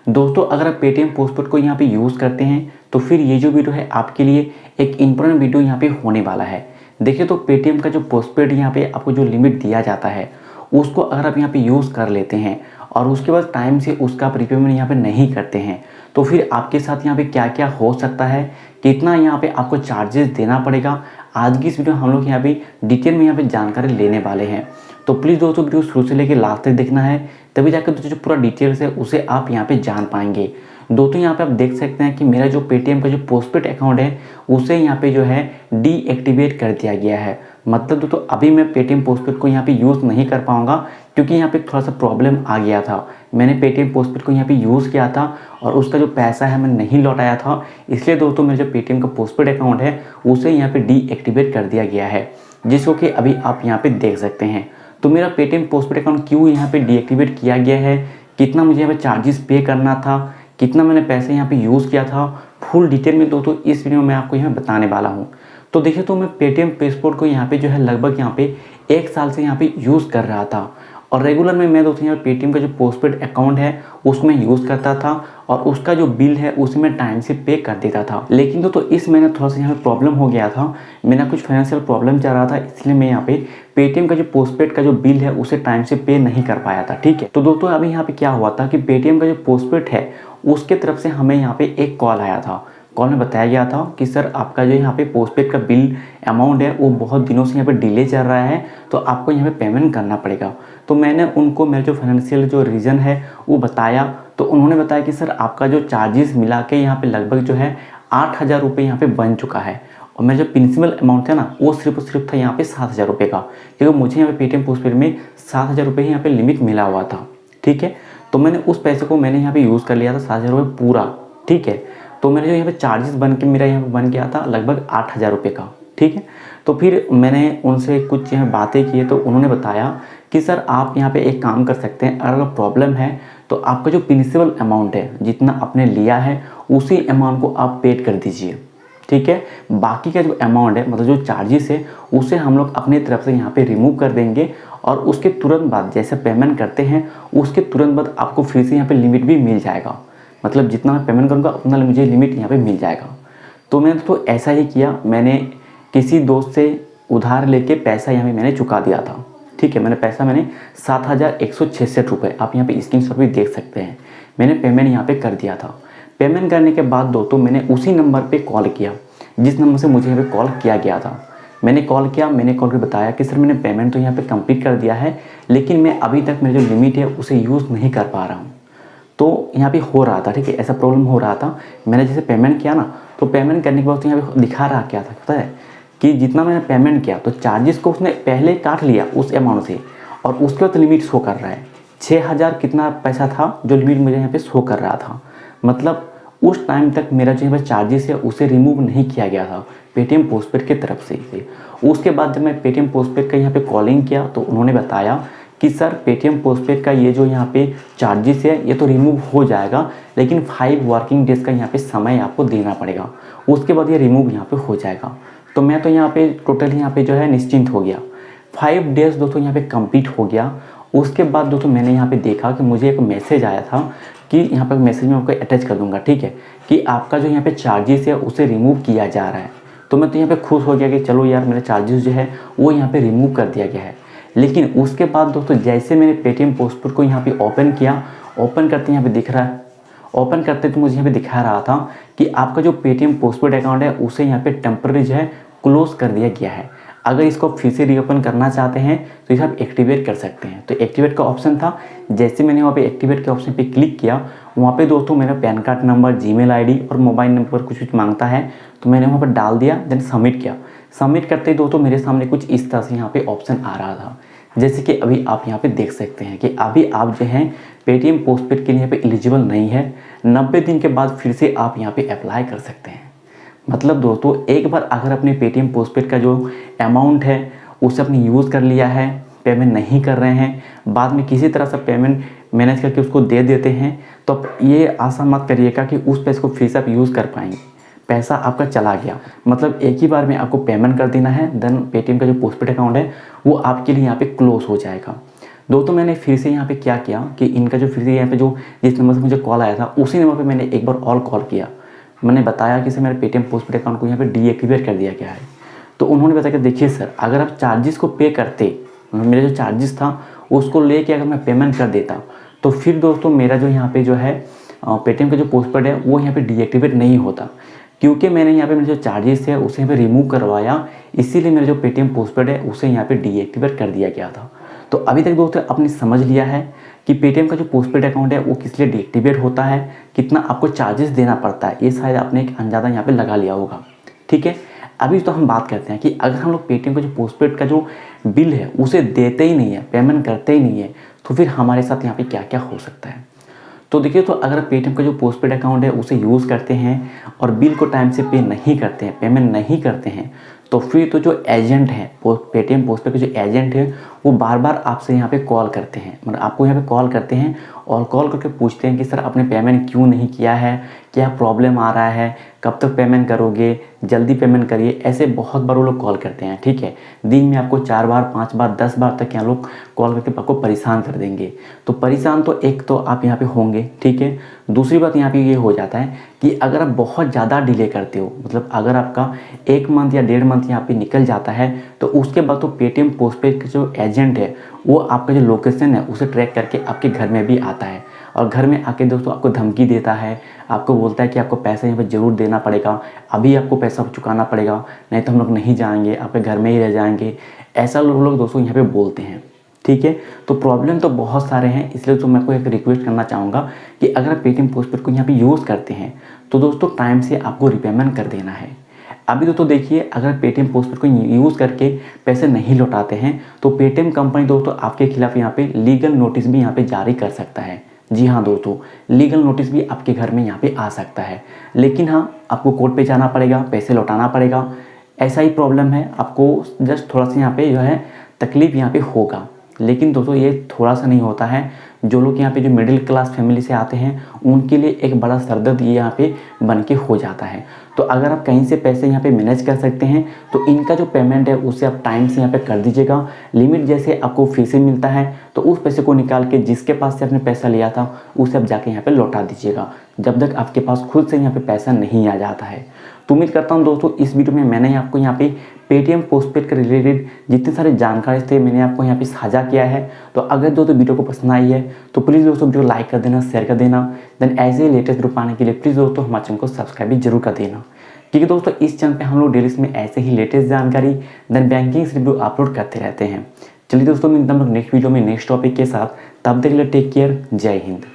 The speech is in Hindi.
दोस्तों अगर आप पेटीएम पोस्टपेड को यहाँ पे यूज़ करते हैं तो फिर ये जो वीडियो है आपके लिए एक इम्पोर्टेंट वीडियो यहाँ पे होने वाला है। देखिए तो पेटीएम का जो पोस्टपेड यहाँ पे आपको जो लिमिट दिया जाता है उसको अगर आप यहाँ पे यूज़ कर लेते हैं और उसके बाद टाइम से उसका प्रीपेमेंट यहाँ पे नहीं करते हैं तो फिर आपके साथ यहाँ पे क्या क्या हो सकता है, कितना यहाँ पे आपको चार्जेस देना पड़ेगा, आज की इस वीडियो हम लोग यहाँ पे डिटेल में यहाँ पे जानकारी लेने वाले हैं। तो प्लीज़ दोस्तों वीडियो शुरू से लेकर लास्ट तक देखना है, तभी जाकर दोस्तों जो पूरा डिटेल्स है उसे आप यहाँ पे जान पाएंगे। दोस्तों यहाँ पे आप देख सकते हैं कि मेरा जो पेटीएम का जो पोस्टपेड अकाउंट है उसे यहाँ पे जो है डीएक्टिवेट कर दिया गया है। मतलब दोस्तों अभी मैं पेटीएम पोस्टपेड को यहाँ पे यूज़ नहीं कर पाऊँगा क्योंकि यहाँ पे थोड़ा सा प्रॉब्लम आ गया था। मैंने पेटीएम पोस्टपेड को यहाँ पे यूज़ किया था और उसका जो पैसा है मैं नहीं लौटाया था, इसलिए दोस्तों मेरा जो पेटीएम का पोस्टपेड अकाउंट है उसे यहाँ पे डीएक्टिवेट कर दिया गया है, जिसको कि अभी आप यहाँ पे देख सकते हैं। तो मेरा पेटीएम पोस्टपेड अकाउंट क्यों यहाँ पे डीएक्टिवेट किया गया है, कितना मुझे यहाँ पे चार्जेस पे करना था, कितना मैंने पैसे यहाँ पे यूज़ किया था, फुल डिटेल में दोस्तों इस वीडियो में आपको यहाँ बताने वाला हूँ। तो देखिए तो मैं पेटीएम पोस्टपेड को यहाँ पे जो है लगभग यहाँ पे 1 साल से यहाँ पे यूज़ कर रहा था और रेगुलर में मैं दोस्तों यहाँ पेटीएम का जो पोस्टपेड अकाउंट है उसमें यूज़ करता था और उसका जो बिल है उसे मैं टाइम से पे कर देता था। लेकिन दोस्तों इस महीने थोड़ा सा यहाँ पे प्रॉब्लम हो गया था, मेरा कुछ फाइनेंशियल प्रॉब्लम चल रहा था, इसलिए मैं यहाँ पे पेटीएम का जो पोस्टपेड का जो बिल है उसे टाइम से पे नहीं कर पाया था। ठीक है, तो दोस्तों अभी यहाँ पे क्या हुआ था कि पेटीएम का जो पोस्टपेड है उसके तरफ से हमें यहाँ पे एक कॉल आया था। कॉल में बताया गया था कि सर आपका जो यहाँ पे पोस्टपेड का बिल अमाउंट है वो बहुत दिनों से यहाँ पे डिले चल रहा है, तो आपको यहाँ पे पेमेंट करना पड़ेगा। तो मैंने उनको मेरा जो फाइनेंशियल जो रीज़न है वो बताया, तो उन्होंने बताया कि सर आपका जो चार्जेस मिला के यहाँ पे लगभग जो है 8,000 रुपये यहाँ पे बन चुका है और मेरा जो प्रिंसिपल अमाउंट था ना वो सिर्फ था यहाँ पे 7,000 रुपये का, क्योंकि मुझे यहाँ पे पेटीएम पोस्टपेड में 7,000 रुपये यहाँ पे लिमिट मिला हुआ था। ठीक है, तो मैंने उस पैसे को मैंने यहाँ पे यूज़ कर लिया था 7,000 रुपये पूरा। ठीक है, तो मेरे जो यहाँ पे चार्जेस बन के मेरा यहाँ पे बन गया था लगभग 8,000 रुपये का। ठीक है, तो फिर मैंने उनसे कुछ यहाँ बातें की तो उन्होंने बताया कि सर आप यहाँ पे एक काम कर सकते हैं, अगर प्रॉब्लम है तो आपका जो प्रिंसिपल अमाउंट है जितना आपने लिया है उसी अमाउंट को आप पेड कर दीजिए। ठीक है, बाकी का जो अमाउंट है मतलब जो चार्जेस है उसे हम लोग अपने तरफ से यहाँ पे रिमूव कर देंगे और उसके तुरंत बाद जैसे पेमेंट करते हैं उसके तुरंत बाद आपको फिर से यहाँ पे लिमिट भी मिल जाएगा। मतलब जितना मैं पेमेंट करूँगा उतना मुझे लिमिट यहाँ पे मिल जाएगा। तो मैंने तो ऐसा ही किया, मैंने किसी दोस्त से उधार लेके पैसा यहाँ पे मैंने चुका दिया था। ठीक है, मैंने पैसा 7,166 रुपये, आप यहाँ पे स्क्रीनशॉट भी देख सकते हैं, मैंने पेमेंट यहाँ पे कर दिया था। पेमेंट करने के बाद दोस्तों मैंने उसी नंबर पे कॉल किया जिस नंबर से मुझे यहाँ पे कॉल किया गया था। मैंने कॉल किया, मैंने कॉल कर बताया कि सर मैंने पेमेंट तो यहाँ पे कंप्लीट कर दिया है, लेकिन मैं अभी तक मेरा जो लिमिट है उसे यूज़ नहीं कर पा रहा हूँ। तो यहाँ पे हो रहा था, ठीक है, ऐसा प्रॉब्लम हो रहा था। मैंने जैसे पेमेंट किया ना तो पेमेंट करने के बाद तो यहाँ पे दिखा रहा क्या था पता है कि जितना मैंने पेमेंट किया तो चार्जेस को उसने पहले काट लिया उस अमाउंट से और उसके बाद लिमिट शो कर रहा है 6,000 कितना पैसा था जो लिमिट मुझे यहाँ पे शो कर रहा था। मतलब उस टाइम तक मेरा जो यहाँ पे चार्जेस है उसे रिमूव नहीं किया गया था पेटीएम पोस्टपेड की तरफ से। उसके बाद जब मैं पेटीएम पोस्टपेड का यहाँ पे कॉलिंग किया तो उन्होंने बताया कि सर पेटीएम पोस्टपेड का ये जो यहाँ पे चार्जेस है ये तो रिमूव हो जाएगा, लेकिन 5 वर्किंग डेज़ का यहाँ पे समय आपको देना पड़ेगा, उसके बाद ये रिमूव यहाँ पे हो जाएगा। तो मैं तो यहाँ पे टोटल यहाँ पे जो है निश्चिंत हो गया। 5 डेज़ दोस्तों यहाँ पे कंप्लीट हो गया। उसके बाद दोस्तों मैंने यहाँ पे देखा कि मुझे एक मैसेज आया था कि यहाँ पर मैसेज में आपको अटैच कर दूँगा, ठीक है, कि आपका जो यहाँ पे चार्जेस है उसे रिमूव किया जा रहा है। तो मैं तो यहाँ पे खुश हो गया कि चलो यार मेरा चार्जेस जो है वो यहाँ पे रिमूव कर दिया गया है। लेकिन उसके बाद दोस्तों जैसे मैंने पेटीएम पोस्टपेड को यहाँ पे ओपन किया, ओपन करते यहाँ पे दिख रहा है, ओपन करते तो मुझे यहाँ पे दिखा रहा था कि आपका जो पेटीएम पोस्टपेड अकाउंट है उसे यहाँ पे टेम्पररी जो है क्लोज कर दिया गया है। अगर इसको फिर से रीओपन करना चाहते हैं तो इसे आप एक्टिवेट कर सकते हैं। तो एक्टिवेट का ऑप्शन था, जैसे मैंने वहाँ पे एक्टिवेट के ऑप्शन पे क्लिक किया, वहाँ पे दोस्तों मेरा pan card number, Gmail ID और मोबाइल नंबर कुछ मांगता है, तो मैंने वहाँ पर डाल दिया, देन सबमिट किया। सबमिट करते ही दोस्तों मेरे सामने कुछ इस तरह से यहाँ पे ऑप्शन आ रहा था, जैसे कि अभी आप यहाँ पे देख सकते हैं कि अभी आप जो हैं पेटीएम पोस्टपेड के लिए यहाँ पे एलिजिबल नहीं है, 90 दिन के बाद फिर से आप यहाँ पे अप्लाई कर सकते हैं। मतलब दोस्तों एक बार अगर अपने पेटीएम पोस्टपेड का जो अमाउंट है उसे अपने यूज़ कर लिया है, पेमेंट नहीं कर रहे हैं, बाद में किसी तरह से पेमेंट मैनेज करके उसको दे देते हैं, तो ये आशा मत करिएगा कि उस पैसे को फिर से आप यूज़ कर पाएंगे। पैसा आपका चला गया, मतलब एक ही बार में आपको पेमेंट कर देना है, देन पेटीएम का जो पोस्टपेड अकाउंट है वो आपके लिए यहाँ पे क्लोज हो जाएगा। दोस्तों मैंने फिर से यहाँ पे क्या किया कि इनका जो फिर से यहाँ पे जो जिस नंबर से मुझे कॉल आया था उसी नंबर पे मैंने एक बार और कॉल किया। मैंने बताया कि सर मेरे पेटीएम पोस्टपेड अकाउंट को यहाँ पे डीएक्टिवेट कर दिया गया है। तो उन्होंने बताया कि देखिए सर, अगर आप चार्जेस को पे करते, मेरा जो चार्जेस था उसको लेके अगर मैं पेमेंट कर देता तो फिर दोस्तों मेरा जो यहाँ पे जो है पेटीएम का जो पोस्टपेड है वो यहाँ पे डीएक्टिवेट नहीं होता, क्योंकि मैंने यहाँ पे मेरे जो चार्जेस है उसे यहाँ पे रिमूव करवाया, इसीलिए मेरा जो पेटीएम पोस्टपेड है उसे यहाँ पे डीएक्टिवेट कर दिया गया था। तो अभी तक दोस्तों आपने समझ लिया है कि पेटीएम का जो पोस्टपेड अकाउंट है वो किस लिए डीएक्टिवेट होता है, कितना आपको चार्जेस देना पड़ता है, ये शायद आपने एक अंदाज़ा यहाँ पे लगा लिया होगा। ठीक है, अभी तो हम बात करते हैं कि अगर हम लोग पेटीएम का जो पोस्टपेड का जो बिल है उसे देते ही नहीं है, पेमेंट करते ही नहीं है, तो फिर हमारे साथ यहाँ पे क्या क्या हो सकता है। तो देखिए, तो अगर पेटीएम का जो पोस्टपेड अकाउंट है उसे यूज़ करते हैं और बिल को टाइम से पे नहीं करते हैं, पेमेंट नहीं करते हैं, तो फिर तो जो एजेंट है पेटीएम पोस्टपेड के जो एजेंट है वो बार बार आपसे यहाँ पे कॉल करते हैं, मतलब आपको यहाँ पे कॉल करते हैं और कॉल करके पूछते हैं कि सर आपने पेमेंट क्यों नहीं किया है, क्या प्रॉब्लम आ रहा है, कब तक पेमेंट करोगे, जल्दी पेमेंट करिए। ऐसे बहुत बार वो लोग कॉल करते हैं। ठीक है, दिन में आपको 4 बार 5 बार 10 बार तक यहाँ लोग कॉल करके आपको परेशान कर देंगे। तो परेशान तो एक तो आप यहाँ पे होंगे। ठीक है, दूसरी बात यहाँ पे ये हो जाता है कि अगर आप बहुत ज़्यादा डिले करते हो, मतलब अगर आपका 1 मंथ या 1.5 मंथ यहाँ पे निकल जाता है, तो उसके बाद तो पेटीएम पोस्टपेड का जो एजेंट है वो आपका जो लोकेशन है उसे ट्रैक करके आपके घर में भी आता है और घर में आके दोस्तों आपको धमकी देता है, आपको बोलता है कि आपको पैसा यहाँ पे ज़रूर देना पड़ेगा, अभी आपको पैसा चुकाना पड़ेगा, नहीं तो हम लोग नहीं जाएंगे, आपके घर में ही रह जाएंगे। ऐसा लोग दोस्तों यहाँ पे बोलते हैं। ठीक है, तो प्रॉब्लम तो बहुत सारे हैं, इसलिए तो मैं आपको एक रिक्वेस्ट करना चाहूँगा कि अगर आप पेटीएम पोस्टपेड को यहाँ पे यूज़ करते हैं तो दोस्तों टाइम से आपको रिपेमेंट कर देना है। अभी दोस्तों देखिए, अगर पेटीएम पोस्टपेड को यूज़ करके पैसे नहीं लौटाते हैं तो पेटीएम कंपनी दोस्तों आपके खिलाफ यहाँ पे लीगल नोटिस भी यहाँ पे जारी कर सकता है। जी हाँ दोस्तों, लीगल नोटिस भी आपके घर में यहाँ पे आ सकता है, लेकिन हाँ आपको कोर्ट पे जाना पड़ेगा, पैसे लौटाना पड़ेगा। ऐसा ही प्रॉब्लम है, आपको जस्ट थोड़ा सा यहाँ पे जो है तकलीफ यहाँ पे होगा, लेकिन दोस्तों ये थोड़ा सा नहीं होता है। जो लोग यहाँ पे जो मिडिल क्लास फैमिली से आते हैं उनके लिए एक बड़ा सरदर्द ये यहाँ पे बन के हो जाता है। तो अगर आप कहीं से पैसे यहाँ पे मैनेज कर सकते हैं तो इनका जो पेमेंट है उसे आप टाइम से यहाँ पे कर दीजिएगा। लिमिट जैसे आपको फी से मिलता है तो उस पैसे को निकाल के जिसके पास से आपने पैसा लिया था उसे आप जाके यहाँ पे लौटा दीजिएगा, जब तक आपके पास खुद से यहाँ पे पैसा नहीं आ जाता है। तो उम्मीद करता हूँ दोस्तों इस वीडियो में मैंने आपको यहाँ पे पेटीएम पोस्टपेड के रिलेटेड जितने सारे जानकारी थे मैंने आपको यहाँ पे साझा किया है। तो अगर दोस्तों वीडियो को पसंद आई है तो प्लीज़ दोस्तों वीडियो को लाइक कर देना, शेयर कर देना। देन ऐसे ही लेटेस्ट वीडियो पाने के लिए प्लीज़ दोस्तों हमारे चैनल को सब्सक्राइब भी जरूर कर देना, क्योंकि दोस्तों इस चैनल पे हम लोग डेली में ऐसे ही लेटेस्ट जानकारी देन बैंकिंग रिव्यू अपलोड करते रहते हैं। चलिए दोस्तों, मिलते हैं हम लोग नेक्स्ट वीडियो में नेक्स्ट टॉपिक के साथ। तब तक के लिए टेक केयर, जय हिंद।